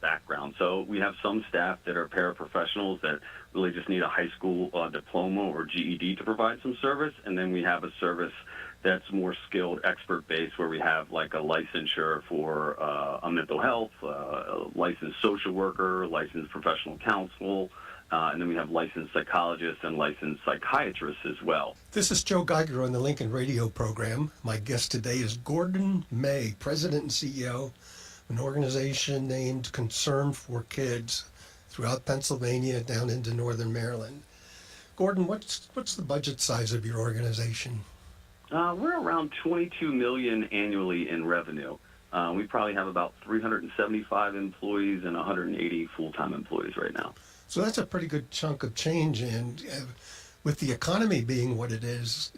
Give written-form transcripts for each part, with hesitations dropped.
background. So we have some staff that are paraprofessionals that really just need a high school diploma or GED to provide some service, and then we have a service that's more skilled, expert-based, where we have like a licensure for a mental health, a licensed social worker, licensed professional counsel, and then we have licensed psychologists and licensed psychiatrists as well. This is Joe Geiger on the Lincoln Radio program. My guest today is Gordon May, President and CEO of an organization named Concern for Kids throughout Pennsylvania down into northern Maryland. Gordon, what's the budget size of your organization? We're around $22 million annually in revenue. We probably have about 375 employees and 180 full-time employees right now. So that's a pretty good chunk of change, and with the economy being what it is,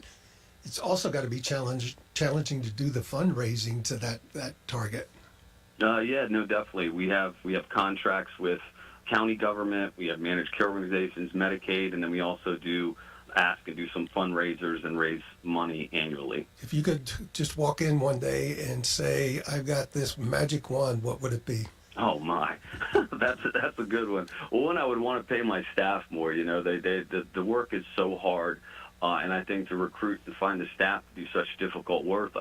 it's also got to be challenging to do the fundraising to that target. Yeah, no, definitely. We have contracts with county government, we have managed care organizations, Medicaid, and then we also do ask and do some fundraisers and raise money annually. If you could just walk in one day and say, I've got this magic wand, what would it be? Oh my, that's a good one. Well, one, I would want to pay my staff more. You know, the work is so hard, and I think to recruit and find the staff to do such difficult work,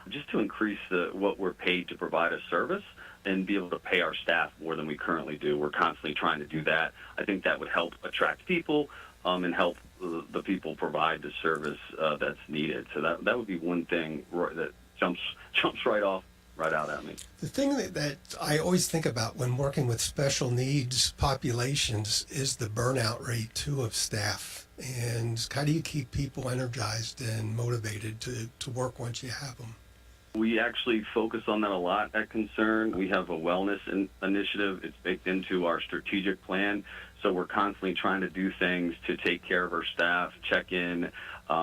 just to increase what we're paid to provide a service and be able to pay our staff more than we currently do. We're constantly trying to do that. I think that would help attract people and help the people provide the service that's needed. So that would be one thing that jumps right out at me. The thing that I always think about when working with special needs populations is the burnout rate, too, of staff. And how do you keep people energized and motivated to work once you have them? We actually focus on that a lot at Concern. We have a wellness initiative. It's baked into our strategic plan. So we're constantly trying to do things to take care of our staff, check in,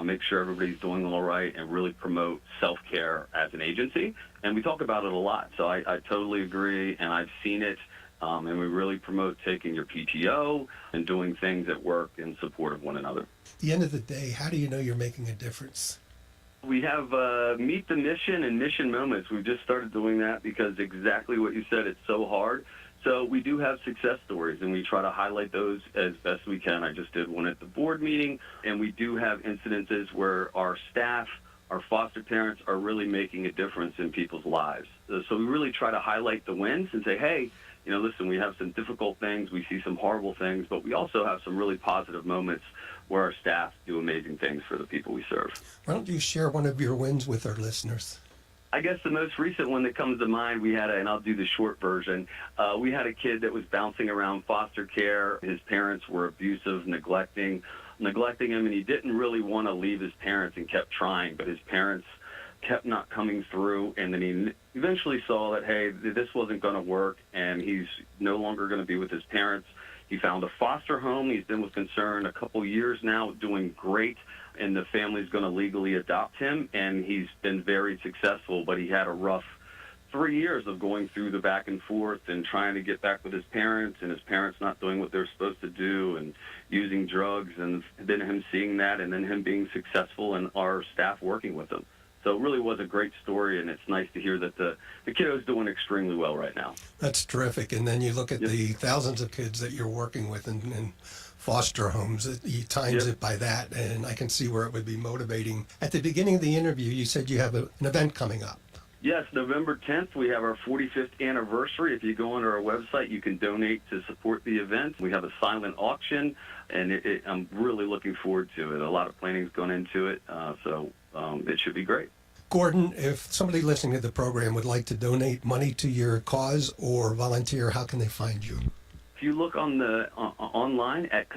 make sure everybody's doing all right, and really promote self-care as an agency. And we talk about it a lot. So I totally agree, and I've seen it. And we really promote taking your PTO and doing things at work in support of one another. At the end of the day, how do you know you're making a difference? We have Meet the Mission and Mission Moments. We've just started doing that because exactly what you said, it's so hard. So we do have success stories, and we try to highlight those as best we can. I just did one at the board meeting, and we do have incidences where our staff, our foster parents are really making a difference in people's lives. So we really try to highlight the wins and say, hey, you know, listen, we have some difficult things, we see some horrible things, but we also have some really positive moments where our staff do amazing things for the people we serve. Why don't you share one of your wins with our listeners? I guess the most recent one that comes to mind, we had, and I'll do the short version, we had a kid that was bouncing around foster care. His parents were abusive, neglecting him, and he didn't really want to leave his parents and kept trying, but his parents kept not coming through, and then he eventually saw that, hey, this wasn't going to work, and he's no longer going to be with his parents. He found a foster home. He's been with Concern a couple years now, doing great, and the family's going to legally adopt him, and he's been very successful, but he had a rough 3 years of going through the back and forth and trying to get back with his parents, and his parents not doing what they're supposed to do and using drugs, and then him seeing that, and then him being successful and our staff working with him. So it really was a great story, and it's nice to hear that the kiddo's doing extremely well right now. That's terrific. And then you look at the thousands of kids that you're working with in foster homes, you times it by that, and I can see where it would be motivating. At the beginning of the interview, you said you have an event coming up. Yes, November 10th, we have our 45th anniversary. If you go onto our website, you can donate to support the event. We have a silent auction, and I'm really looking forward to it. A lot of planning's gone into it, so it should be great. Gordon, if somebody listening to the program would like to donate money to your cause or volunteer, how can they find you? If you look on online at